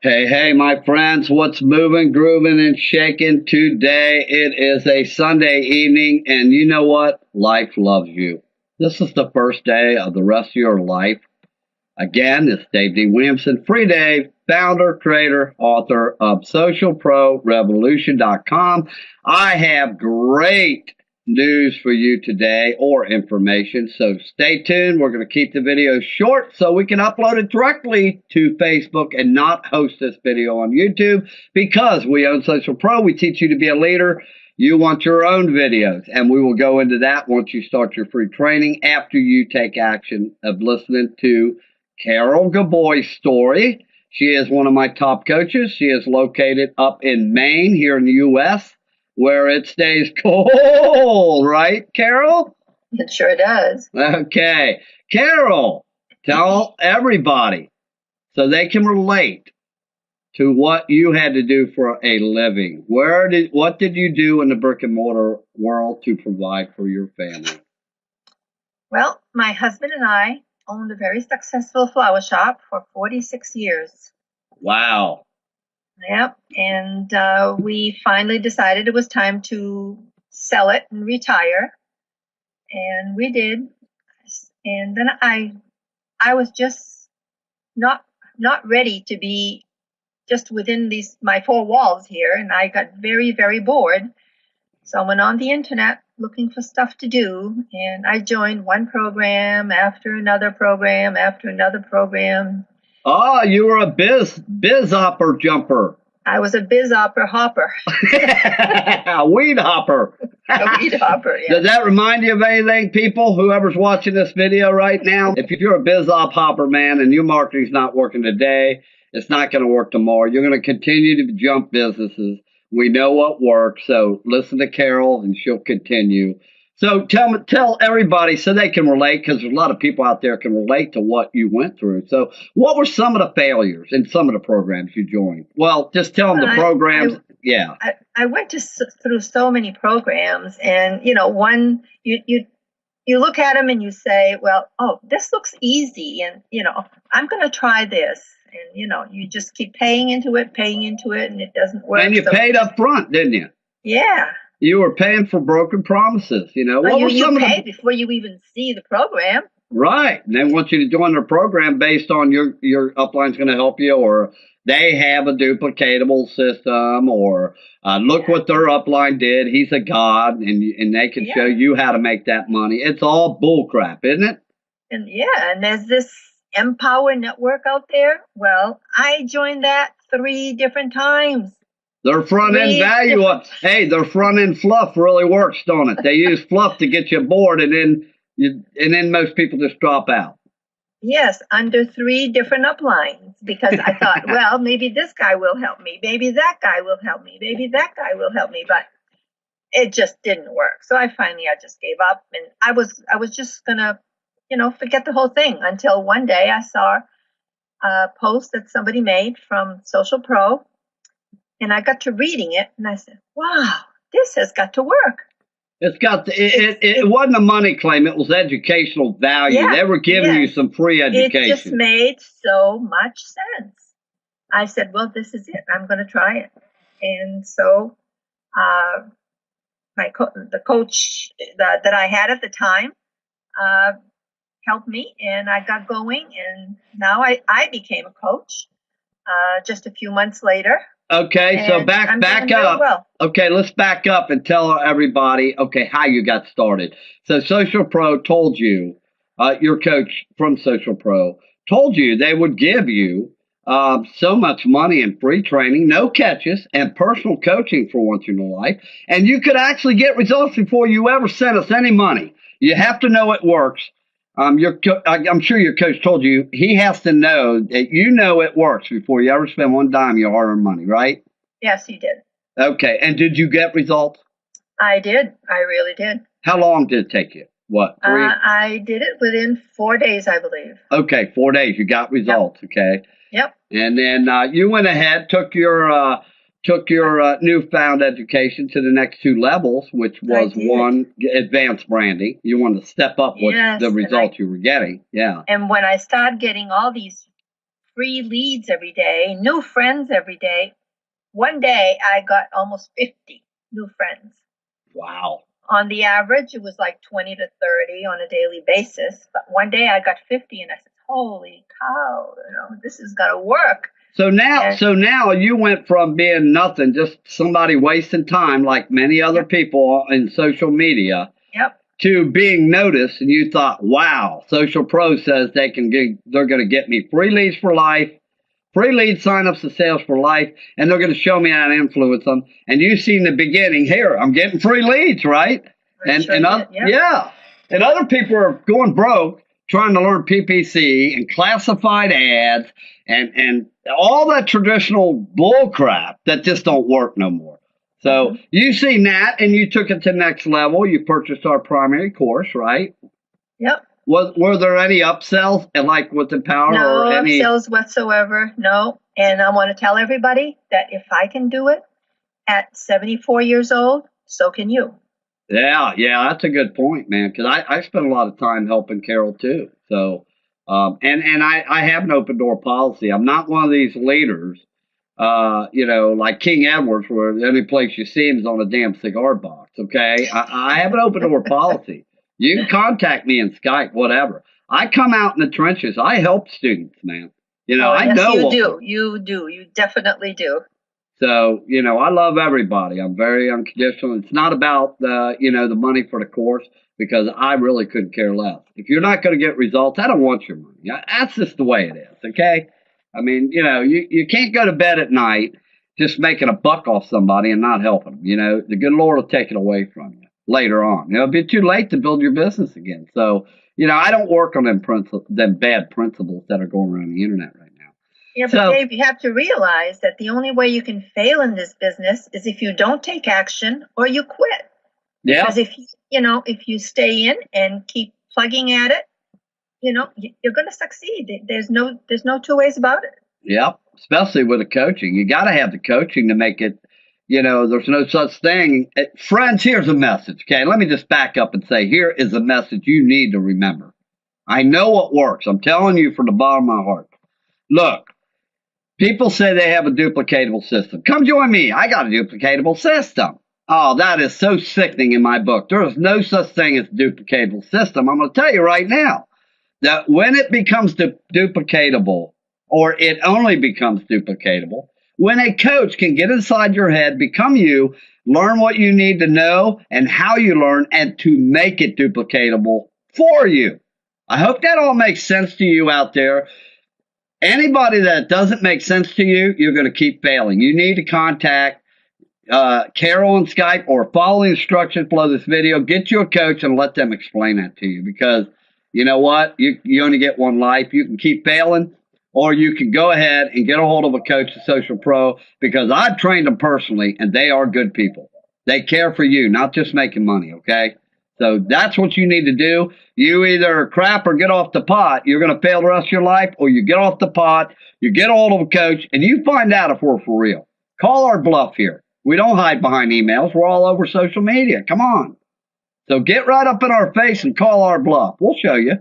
Hey, hey, my friends, what's moving, grooving, and shaking today? It is a Sunday evening, and you know what? Life loves you. This is the first day of the rest of your life. Again, it's Dave D. Williamson, Free Dave, founder, creator, author of SocialProRevolution.com. I have great news for you today or information, so stay tuned. We're going to keep the video short so we can upload it directly to Facebook and not host this video on YouTube because we own Social Pro. We teach you to be a leader. You want your own videos, and we will go into that once you start your free training after you take action of listening to Carol Gaboy's story. She is one of my top coaches. She is located up in Maine here in the U.S., where it stays cold, right, Carol? It sure does. Okay. Carol, tell everybody so they can relate to what you had to do for a living. What did you do in the brick and mortar world to provide for your family? Well, my husband and I owned a very successful flower shop for 46 years. Wow. Yep. And we finally decided it was time to sell it and retire. And we did. And then I was just not ready to be just within my four walls here. And I got very, very bored. So I went on the internet looking for stuff to do. And I joined one program after another program after another program. Oh, you were a biz hopper jumper. I was a biz opera hopper. A weed hopper. A weed hopper, yeah. Does that remind you of anything, people? Whoever's watching this video right now, if you're a biz op hopper, man, and your marketing's not working today, it's not going to work tomorrow. You're going to continue to jump businesses. We know what works, so listen to Carol, and she'll continue. So tell everybody so they can relate, because there's a lot of people out there can relate to what you went through. So what were some of the failures in some of the programs you joined? Well, just tell them the programs. Yeah. I went through so many programs, and one you look at them and you say, well, oh, this looks easy, and I'm going to try this, and you just keep paying into it, and it doesn't work. And you paid up front, didn't you? Yeah. You were paying for broken promises, Well, what were you pay before you even see the program. Right. And they want you to join their program based on your upline's going to help you, or they have a duplicatable system, or look what their upline did. He's a god, and they can show you how to make that money. It's all bullcrap, isn't it? And there's this Empower network out there. Well, I joined that 3 different times. Their front end value, their front end fluff really works, don't it? They use fluff to get you bored, and then most people just drop out. Yes, under 3 different uplines, because I thought, well, maybe this guy will help me, maybe that guy will help me, maybe that guy will help me, but it just didn't work. So I just gave up, and I was just gonna, forget the whole thing until one day I saw a post that somebody made from Social Pro. And I got to reading it, and I said, wow, this has got to work. It wasn't a money claim. It was educational value. Yeah, they were giving you some free education. It just made so much sense. I said, well, this is it. I'm going to try it. And so the coach that I had at the time helped me, and I got going. And now I became a coach just a few months later. Okay, so back up. Well. Okay, let's back up and tell everybody, how you got started. So Social Pro told you, your coach from Social Pro told you they would give you so much money in free training, no catches, and personal coaching for once in your life. And you could actually get results before you ever sent us any money. You have to know it works. I'm sure your coach told you he has to know that it works before you ever spend one dime of your hard-earned money, right? Yes, he did. Okay, and did you get results? I did. I really did. How long did it take you? What, 3? I did it within 4 days, I believe. Okay, 4 days. You got results, okay? Yep. And then you went ahead, took your newfound education to the next 2 levels, which was 1, advanced branding. You wanted to step up with the results you were getting. Yeah. And when I started getting all these free leads every day, new friends every day. One day I got almost 50 new friends. Wow. On the average, it was like 20 to 30 on a daily basis. But one day I got 50 and I said, holy cow, this is going to work. So now you went from being nothing, just somebody wasting time like many other people in social media. Yep. To being noticed, and you thought, wow, Social Pro says they're going to get me free leads for life, free lead signups to sales for life, and they're going to show me how to influence them. And you see in the beginning, here, I'm getting free leads, right? And other people are going broke trying to learn PPC and classified ads and all that traditional bull crap that just don't work no more. So you seen that, and you took it to the next level. You purchased our primary course, right? Yep. Were there any upsells, like with Empower? No or any upsells whatsoever. No. And I want to tell everybody that if I can do it at 74 years old, so can you. Yeah, that's a good point, man. Because I spent a lot of time helping Carol too. So, and I have an open door policy. I'm not one of these leaders. Like King Edwards, where the only place you see him is on a damn cigar box, okay? I have an open door policy. You can contact me in Skype, whatever. I come out in the trenches. I help students, man. I know you do. You definitely do. So, I love everybody. I'm very unconditional. It's not about the money for the course, because I really couldn't care less. If you're not going to get results, I don't want your money. That's just the way it is, okay? I mean, you can't go to bed at night just making a buck off somebody and not helping them. The good Lord will take it away from you later on. It'll be too late to build your business again. So, I don't work on them bad principles that are going around the internet right now. Yeah, but Dave, you have to realize that the only way you can fail in this business is if you don't take action or you quit. Yeah. Because if you stay in and keep plugging at it, you're going to succeed. There's no two ways about it. Yep. Especially with the coaching. You got to have the coaching to make it, there's no such thing. Friends, here's a message. Okay. Let me just back up and say, here is a message you need to remember. I know what works. I'm telling you from the bottom of my heart. Look, people say they have a duplicatable system. Come join me. I got a duplicatable system. Oh, that is so sickening in my book. There is no such thing as a duplicatable system. I'm going to tell you right now that when it becomes duplicatable, or it only becomes duplicatable, when a coach can get inside your head, become you, learn what you need to know and how you learn, and to make it duplicatable for you. I hope that all makes sense to you out there. Anybody that doesn't make sense to you, you're going to keep failing. You need to contact Carol on Skype, or follow the instructions below this video. Get you a coach and let them explain that to you, because you know what? You only get one life. You can keep failing, or you can go ahead and get a hold of a coach at Social Pro, because I've trained them personally, and they are good people. They care for you, not just making money, okay? So that's what you need to do. You either crap or get off the pot. You're going to fail the rest of your life, or you get off the pot, you get a hold of a coach, and you find out if we're for real. Call our bluff here. We don't hide behind emails. We're all over social media. Come on. So get right up in our face and call our bluff. We'll show you.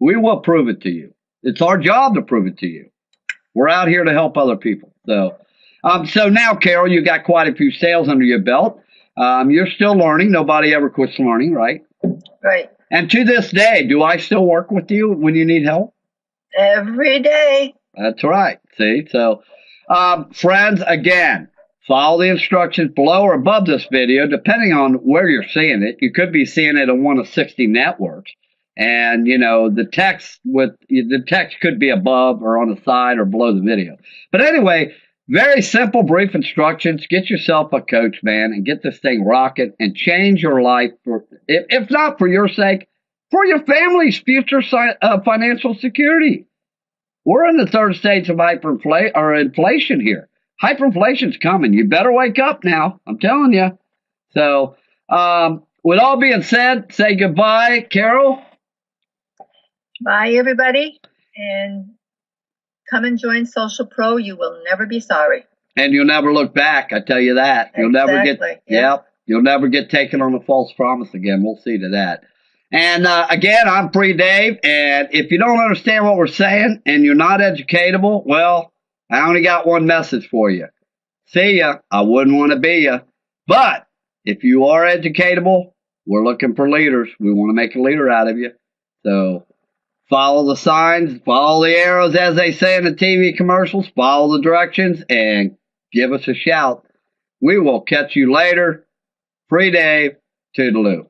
We will prove it to you. It's our job to prove it to you. We're out here to help other people. So now, Carol, you got quite a few sales under your belt. You're still learning. Nobody ever quits learning, right? Right. And to this day, do I still work with you when you need help? Every day. That's right. See? So, friends, again, follow the instructions below or above this video, depending on where you're seeing it. You could be seeing it on one of 60 networks. And, the text could be above or on the side or below the video. But anyway, very simple, brief instructions. Get yourself a coach, man, and get this thing rocking and change your life, if not for your sake, for your family's future financial security. We're in the third stage of inflation here. Hyperinflation's coming. You better wake up now. I'm telling you. So, with all being said, say goodbye, Carol. Bye, everybody. And come and join Social Pro. You will never be sorry. And you'll never look back. I tell you that. You'll never get. Yeah. You'll never get taken on a false promise again. We'll see to that. And again, I'm Free Dave. And if you don't understand what we're saying and you're not educatable, well, I only got one message for you. See ya. I wouldn't want to be ya. But if you are educatable, we're looking for leaders. We want to make a leader out of you. So follow the signs, follow the arrows, as they say in the TV commercials, follow the directions, and give us a shout. We will catch you later. Free Dave. Toodaloo.